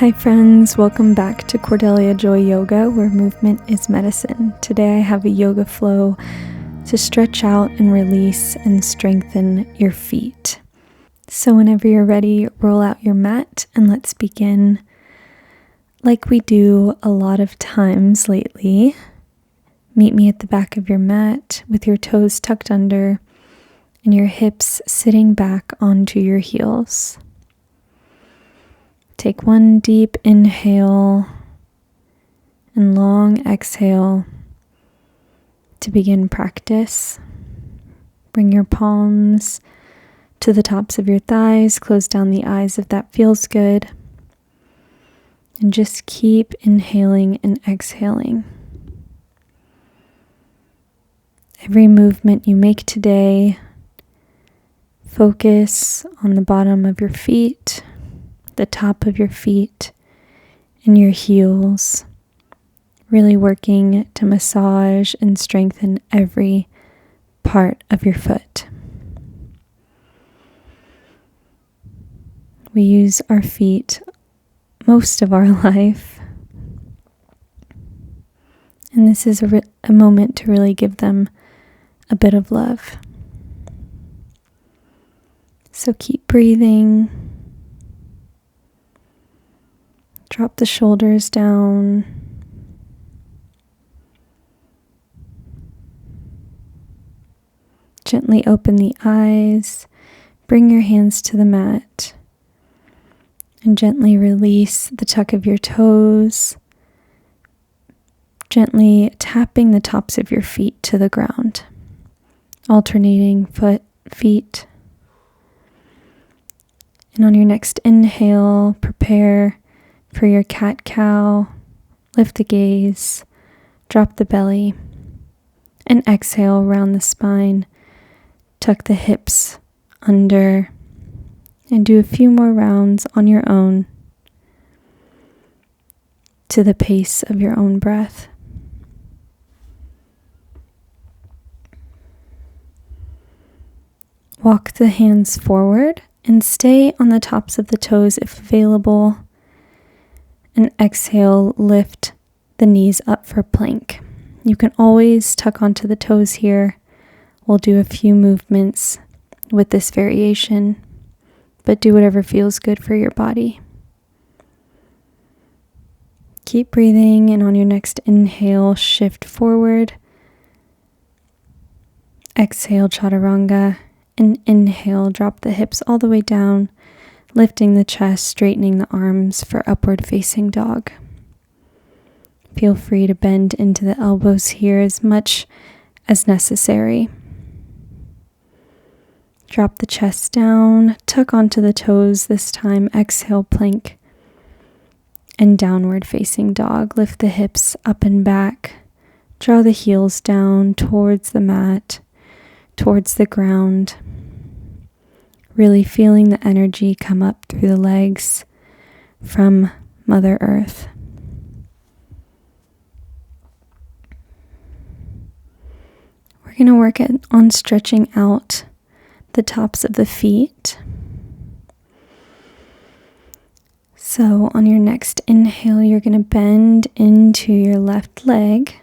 Hi friends, welcome back to Cordelia Joy Yoga, where movement is medicine. Today I have a yoga flow to stretch out and release and strengthen your feet. So whenever you're ready, roll out your mat and let's begin. Like we do a lot of times lately, meet me at the back of your mat with your toes tucked under and your hips sitting back onto your heels. Take one deep inhale and long exhale to begin practice. Bring your palms to the tops of your thighs, close down the eyes if that feels good, and just keep inhaling and exhaling. Every movement you make today, focus on the bottom of your feet, the top of your feet, and your heels, really working to massage and strengthen every part of your foot. We use our feet most of our life, and this is a moment to really give them a bit of love. So keep breathing. Drop the shoulders down. Gently open the eyes. Bring your hands to the mat. And gently release the tuck of your toes. Gently tapping the tops of your feet to the ground. Alternating feet. And on your next inhale, prepare for your cat-cow. Lift the gaze, drop the belly, and exhale around the spine. Tuck the hips under, and do a few more rounds on your own to the pace of your own breath. Walk the hands forward and stay on the tops of the toes if available. And exhale, lift the knees up for plank. You can always tuck onto the toes here. We'll do a few movements with this variation, but do whatever feels good for your body. Keep breathing, and on your next inhale, shift forward. Exhale, chaturanga, and inhale, drop the hips all the way down, lifting the chest, straightening the arms for upward facing dog. Feel free to bend into the elbows here as much as necessary. Drop the chest down, tuck onto the toes this time, exhale, plank, and downward facing dog. Lift the hips up and back, draw the heels down towards the mat, towards the ground. Really feeling the energy come up through the legs from Mother Earth. We're going to work on stretching out the tops of the feet. So on your next inhale, you're going to bend into your left leg,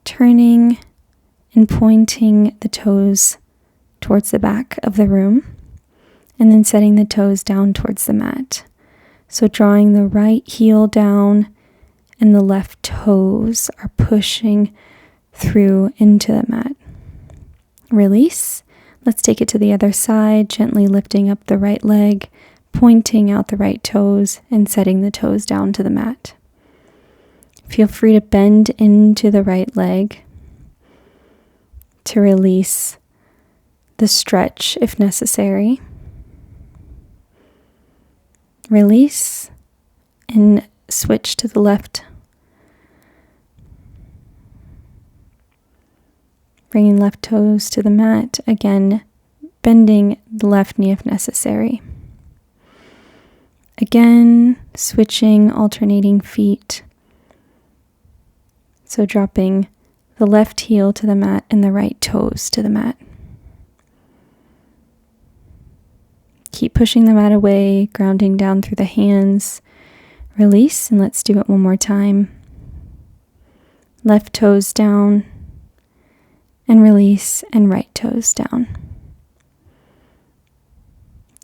turning and pointing the toes towards the back of the room, and then setting the toes down towards the mat. So drawing the right heel down and the left toes are pushing through into the mat. Release. Let's take it to the other side, gently lifting up the right leg, pointing out the right toes, and setting the toes down to the mat. Feel free to bend into the right leg to release the stretch if necessary. Release and switch to the left. Bringing left toes to the mat. Again, bending the left knee if necessary. Again, switching, alternating feet. So dropping the left heel to the mat and the right toes to the mat. keep pushing the mat away, grounding down through the hands. Release, and let's do it one more time. Left toes down, and release, and right toes down.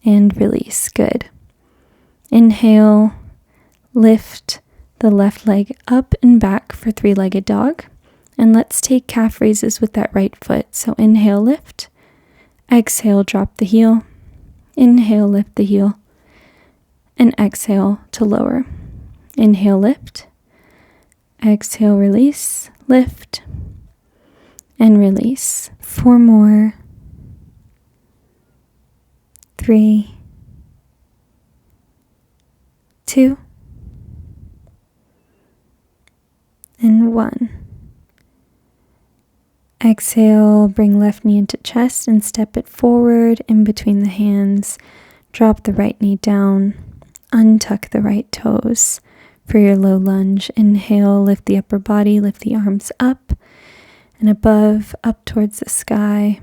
And release. Good. Inhale, lift the left leg up and back for three-legged dog. And let's take calf raises with that right foot. So inhale, lift. Exhale, drop the heel. Inhale, lift the heel. And exhale to lower. Inhale, lift. Exhale, release. Lift. And release. 4 more. 3, 2, and 1. Exhale, bring left knee into chest and step it forward in between the hands. Drop the right knee down. Untuck the right toes for your low lunge. Inhale, lift the upper body, lift the arms up and above, up towards the sky.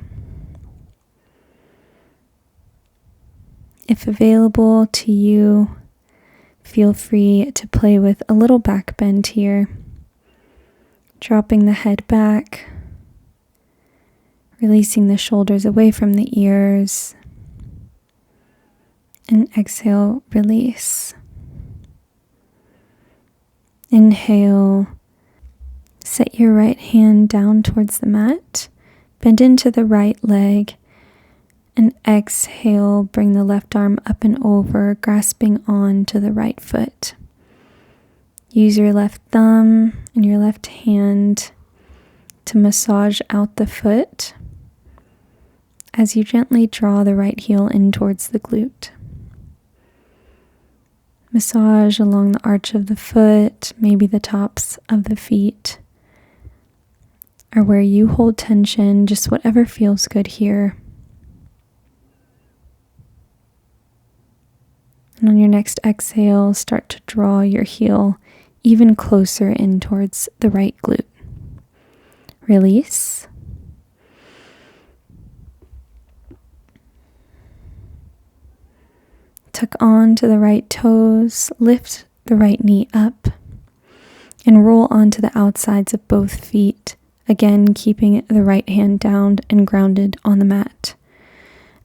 If available to you, feel free to play with a little back bend here. Dropping the head back, releasing the shoulders away from the ears, and exhale, release. Inhale, set your right hand down towards the mat, bend into the right leg, and exhale, bring the left arm up and over, grasping on to the right foot. Use your left thumb and your left hand to massage out the foot as you gently draw the right heel in towards the glute. Massage along the arch of the foot, maybe the tops of the feet, or where you hold tension, just whatever feels good here. And on your next exhale, start to draw your heel even closer in towards the right glute. Release. Tuck on to the right toes, lift the right knee up, and roll onto the outsides of both feet, again keeping the right hand down and grounded on the mat.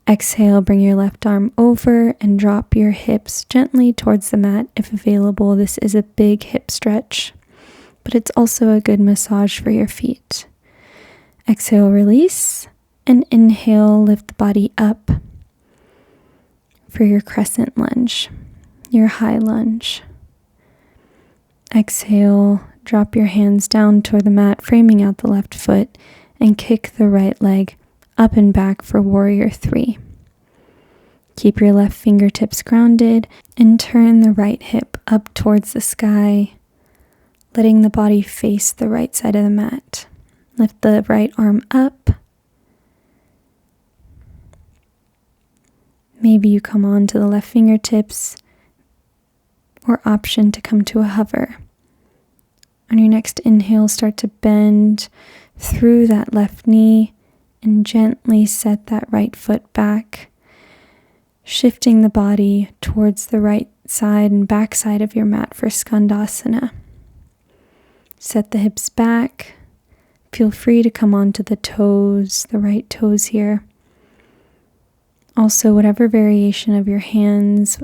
Exhale, bring your left arm over and drop your hips gently towards the mat if available. This is a big hip stretch, but it's also a good massage for your feet. Exhale, release, and inhale, lift the body up for your crescent lunge, your high lunge. Exhale, drop your hands down toward the mat, framing out the left foot, and kick the right leg up and back for warrior 3. Keep your left fingertips grounded and turn the right hip up towards the sky, letting the body face the right side of the mat. Lift the right arm up. Maybe you come on to the left fingertips, or option to come to a hover. On your next inhale, start to bend through that left knee and gently set that right foot back, shifting the body towards the right side and back side of your mat for Skandasana. Set the hips back. Feel free to come onto the toes, the right toes here. Also, whatever variation of your hands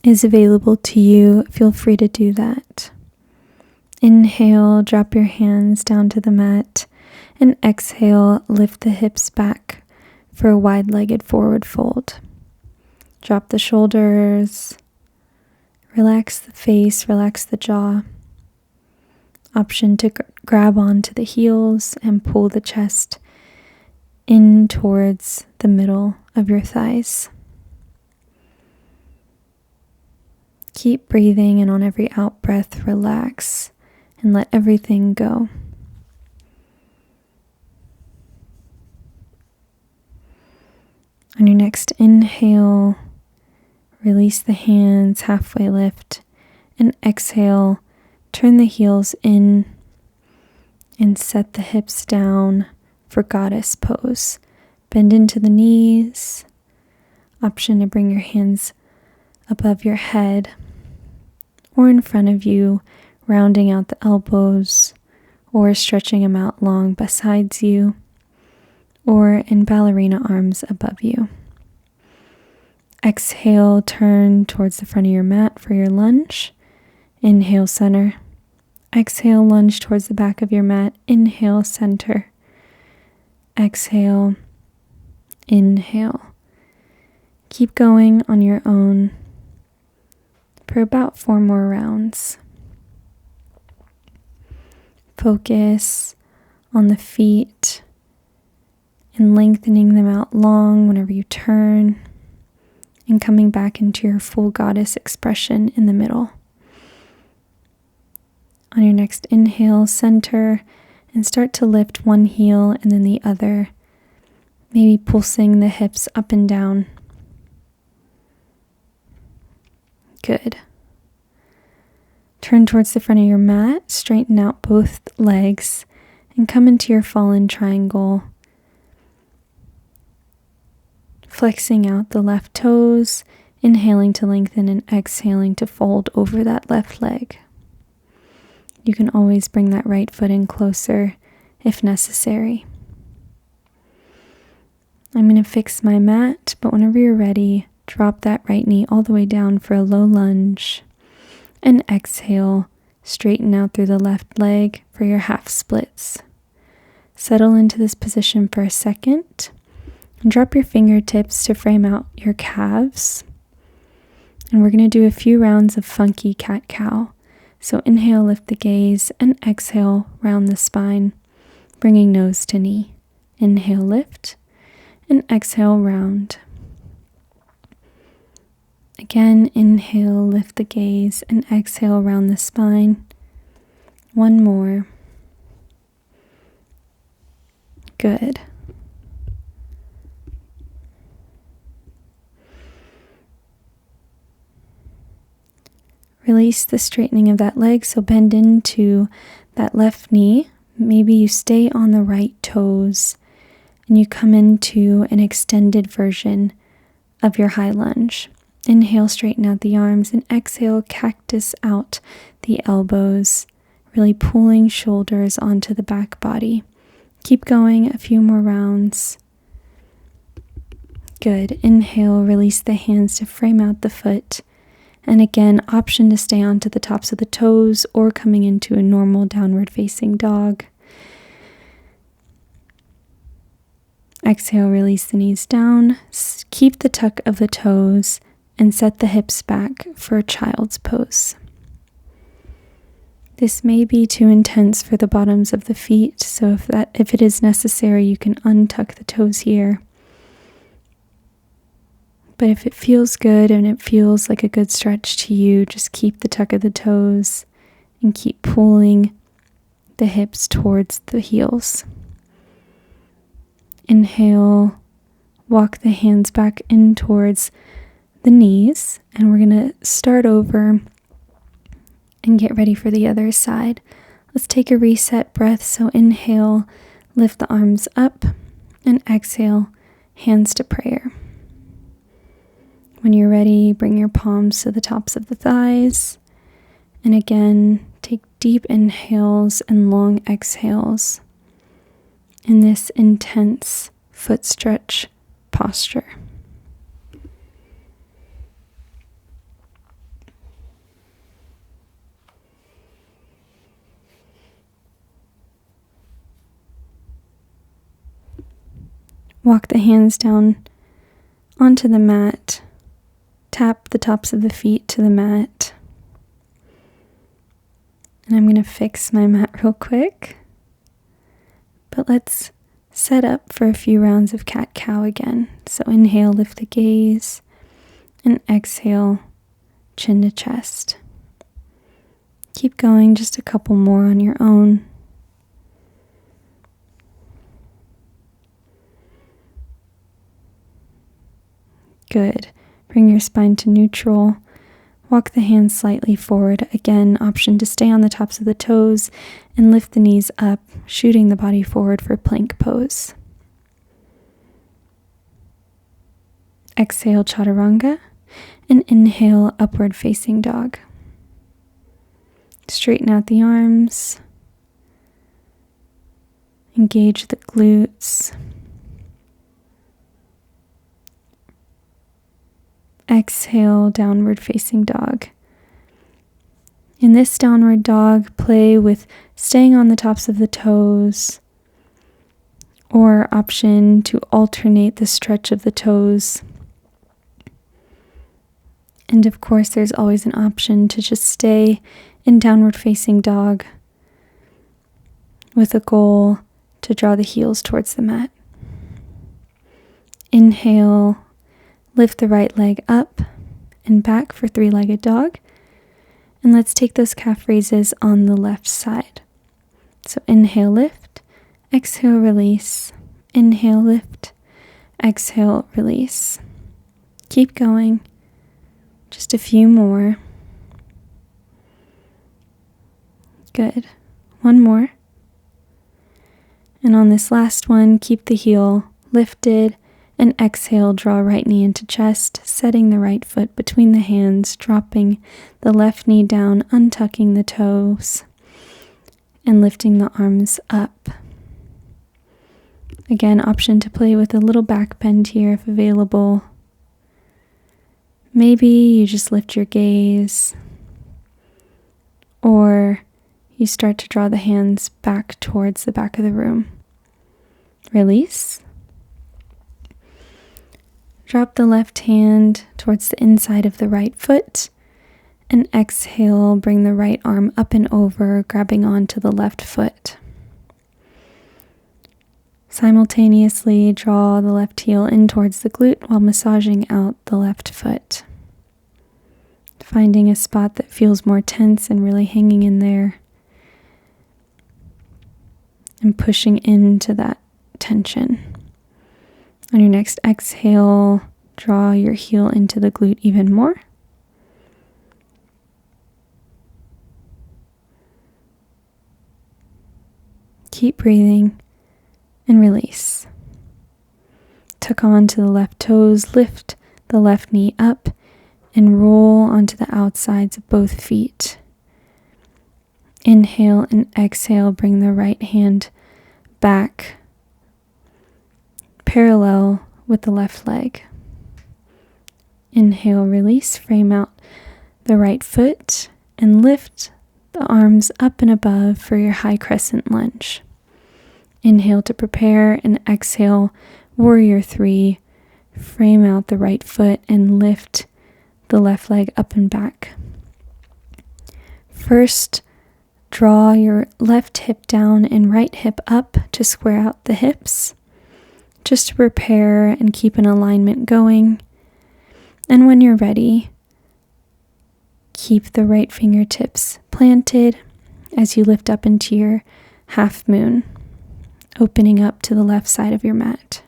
is available to you, feel free to do that. Inhale, drop your hands down to the mat, and exhale, lift the hips back for a wide-legged forward fold. Drop the shoulders, relax the face, relax the jaw. Option to grab onto the heels and pull the chest in towards the middle of your thighs. Keep breathing, and on every out breath, relax and let everything go. On your next inhale, release the hands, halfway lift, and exhale, turn the heels in and set the hips down for goddess pose. Bend into the knees, Option to bring your hands above your head or in front of you, rounding out the elbows or stretching them out long besides you, or in ballerina arms above you. Exhale, turn towards the front of your mat for your lunge. Inhale, center. Exhale, lunge towards the back of your mat. Inhale, center. Exhale, inhale. Keep going on your own for about 4 more rounds. Focus on the feet and lengthening them out long whenever you turn, and coming back into your full goddess expression in the middle. On your next inhale, center and start to lift one heel and then the other, maybe pulsing the hips up and down. Good. Turn towards the front of your mat, straighten out both legs, and come into your fallen triangle. Flexing out the left toes, inhaling to lengthen and exhaling to fold over that left leg. You can always bring that right foot in closer if necessary. I'm going to fix my mat, but whenever you're ready, drop that right knee all the way down for a low lunge. And exhale, straighten out through the left leg for your half splits. Settle into this position for a second. And drop your fingertips to frame out your calves. And we're going to do a few rounds of funky cat-cow. So inhale, lift the gaze, and exhale, round the spine, bringing nose to knee. Inhale, lift, and exhale, round. Again, inhale, lift the gaze, and exhale, round the spine. One more. Good. Release the straightening of that leg, so bend into that left knee. Maybe you stay on the right toes and you come into an extended version of your high lunge. Inhale, straighten out the arms, and exhale, cactus out the elbows, really pulling shoulders onto the back body. Keep going, a few more rounds. Good. Inhale, release the hands to frame out the foot. And again, option to stay onto the tops of the toes or coming into a normal downward facing dog. Exhale, release the knees down. Keep the tuck of the toes and set the hips back for a child's pose. This may be too intense for the bottoms of the feet, so if it is necessary, you can untuck the toes here. But if it feels good and it feels like a good stretch to you, just keep the tuck of the toes and keep pulling the hips towards the heels. Inhale, walk the hands back in towards the knees, and we're going to start over and get ready for the other side. Let's take a reset breath. So inhale, lift the arms up, and exhale, hands to prayer. When you're ready, bring your palms to the tops of the thighs. And again, take deep inhales and long exhales in this intense foot stretch posture. Walk the hands down onto the mat. Tap the tops of the feet to the mat. And I'm going to fix my mat real quick. But let's set up for a few rounds of cat-cow again. So inhale, lift the gaze. And exhale, chin to chest. Keep going, just a couple more on your own. Good. Bring your spine to neutral. Walk the hands slightly forward. Again, option to stay on the tops of the toes and lift the knees up, shooting the body forward for plank pose. Exhale, chaturanga. And inhale, upward facing dog. Straighten out the arms. Engage the glutes. Exhale, downward facing dog. In this downward dog, play with staying on the tops of the toes, or option to alternate the stretch of the toes. And of course, there's always an option to just stay in downward facing dog with a goal to draw the heels towards the mat. Inhale, lift the right leg up and back for three-legged dog. And let's take those calf raises on the left side. So inhale, lift, exhale, release, inhale, lift, exhale, release. Keep going. Just a few more. Good. One more. And on this last one, keep the heel lifted and exhale, draw right knee into chest, setting the right foot between the hands, dropping the left knee down, untucking the toes, and lifting the arms up. Again, option to play with a little back bend here if available. Maybe you just lift your gaze, or you start to draw the hands back towards the back of the room. Release. Drop the left hand towards the inside of the right foot, and exhale, bring the right arm up and over, grabbing onto the left foot. Simultaneously, draw the left heel in towards the glute while massaging out the left foot. Finding a spot that feels more tense and really hanging in there, and pushing into that tension. On your next exhale, draw your heel into the glute even more. Keep breathing and release. Tuck onto the left toes, lift the left knee up, and roll onto the outsides of both feet. Inhale and exhale, bring the right hand back parallel with the left leg. Inhale, release, frame out the right foot, and lift the arms up and above for your high crescent lunge. Inhale to prepare, and exhale, warrior three. Frame out the right foot and lift the left leg up and back. First, draw your left hip down and right hip up to square out the hips, just to prepare and keep an alignment going. And when you're ready, keep the right fingertips planted as you lift up into your half moon, opening up to the left side of your mat.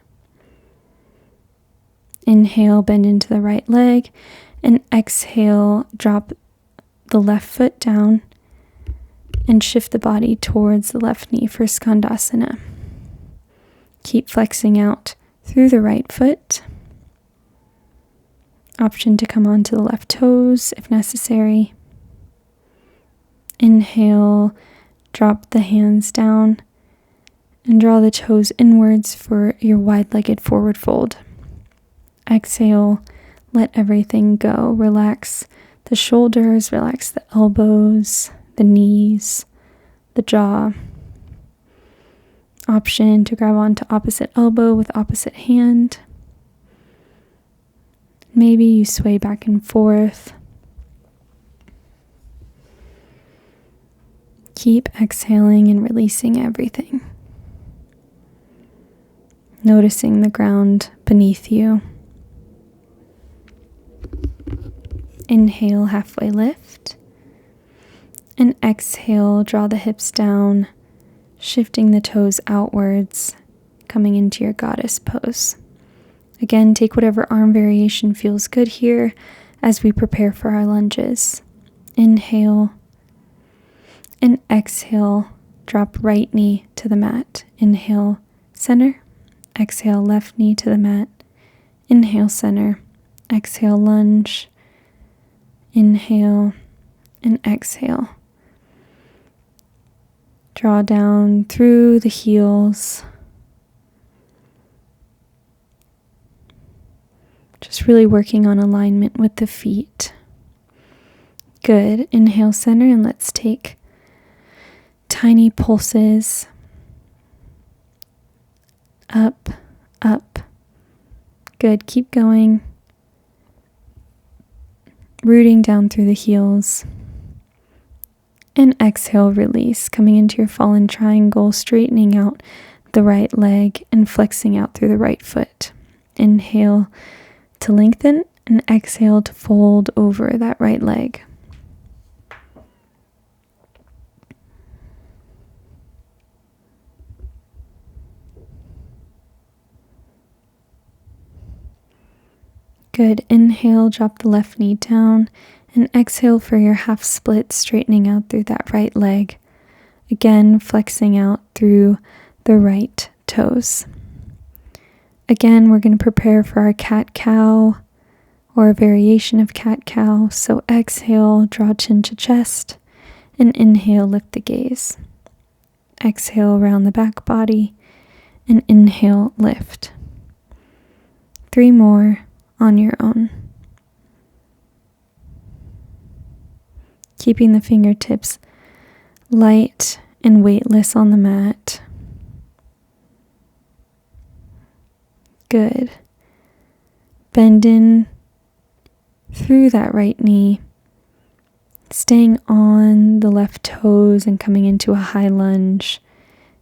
Inhale, bend into the right leg, and exhale, drop the left foot down and shift the body towards the left knee for Skandasana. Keep flexing out through the right foot. Option to come onto the left toes if necessary. Inhale, drop the hands down and draw the toes inwards for your wide-legged forward fold. Exhale, let everything go. Relax the shoulders, relax the elbows, the knees, the jaw. Option to grab onto opposite elbow with opposite hand. Maybe you sway back and forth. Keep exhaling and releasing everything. Noticing the ground beneath you. Inhale, halfway lift. And exhale, draw the hips down, shifting the toes outwards, coming into your goddess pose. Again, take whatever arm variation feels good here as we prepare for our lunges. Inhale and exhale, drop right knee to the mat. Inhale, center. Exhale, left knee to the mat. Inhale, center. Exhale, lunge. Inhale and exhale. Draw down through the heels. Just really working on alignment with the feet. Good. Inhale, center, and let's take tiny pulses. Up, up. Good. Keep going. Rooting down through the heels. And exhale, release. Coming into your fallen triangle, straightening out the right leg and flexing out through the right foot. Inhale to lengthen and exhale to fold over that right leg. Good. Inhale, drop the left knee down, and exhale for your half split, straightening out through that right leg. Again, flexing out through the right toes. Again, we're going to prepare for our cat-cow or a variation of cat-cow. So exhale, draw chin to chest, and inhale, lift the gaze. Exhale, round the back body, and inhale, lift. 3 more on your own. Keeping the fingertips light and weightless on the mat. Good. Bend in through that right knee, staying on the left toes and coming into a high lunge.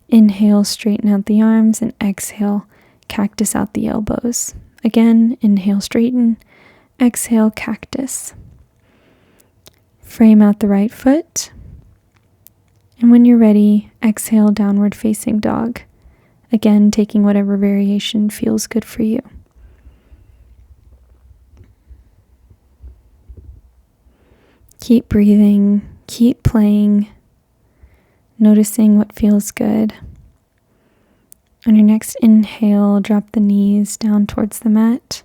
Inhale, straighten out the arms, and exhale, cactus out the elbows. Again, inhale, straighten, exhale, cactus. Frame out the right foot, and when you're ready, exhale, downward facing dog. Again, taking whatever variation feels good for you. Keep breathing, keep playing, noticing what feels good. On your next inhale, drop the knees down towards the mat,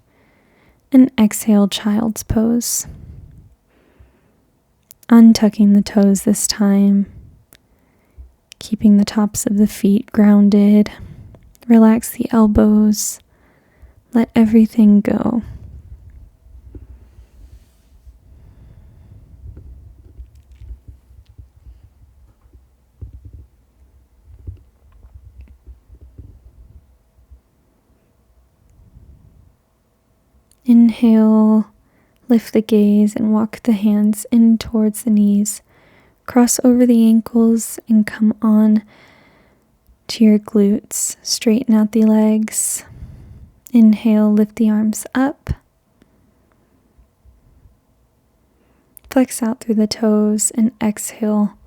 and exhale, child's pose. Untucking the toes this time, keeping the tops of the feet grounded. Relax the elbows, let everything go. Inhale, lift the gaze and walk the hands in towards the knees. Cross over the ankles and come on to your glutes. Straighten out the legs. Inhale, lift the arms up. Flex out through the toes, and exhale,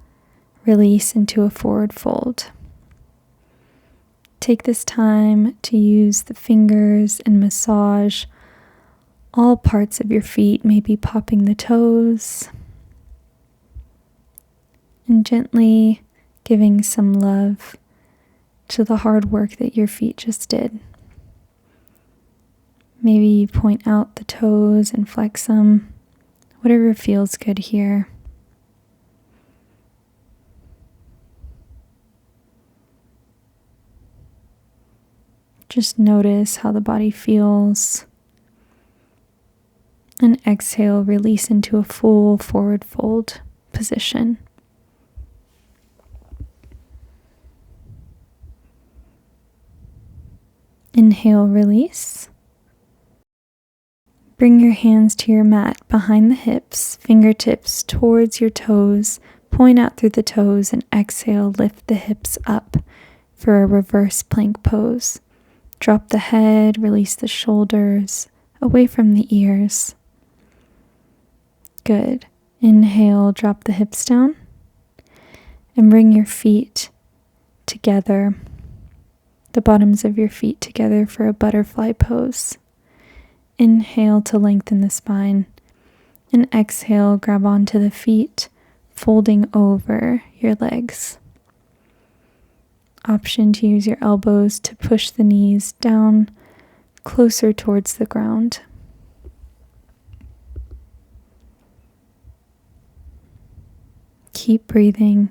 release into a forward fold. Take this time to use the fingers and massage all parts of your feet, maybe popping the toes, and gently giving some love to the hard work that your feet just did. Maybe you point out the toes and flex them, whatever feels good here. Just notice how the body feels. And exhale, release into a full forward fold position. Inhale, release. Bring your hands to your mat behind the hips, fingertips towards your toes, point out through the toes, and exhale, lift the hips up for a reverse plank pose. Drop the head, release the shoulders away from the ears. Good. Inhale, drop the hips down and bring your feet together, the bottoms of your feet together for a butterfly pose. Inhale to lengthen the spine, and exhale, grab onto the feet, folding over your legs. Option to use your elbows to push the knees down closer towards the ground. Keep breathing.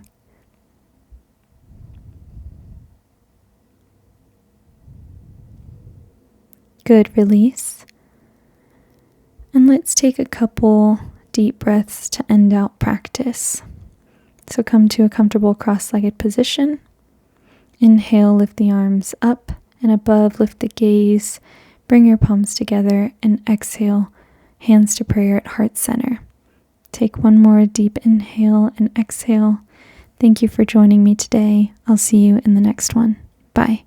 Good, release. And let's take a couple deep breaths to end out practice. So come to a comfortable cross-legged position. Inhale, lift the arms up and above, lift the gaze, bring your palms together, and exhale, hands to prayer at heart center. Take one more deep inhale and exhale. Thank you for joining me today. I'll see you in the next one. Bye.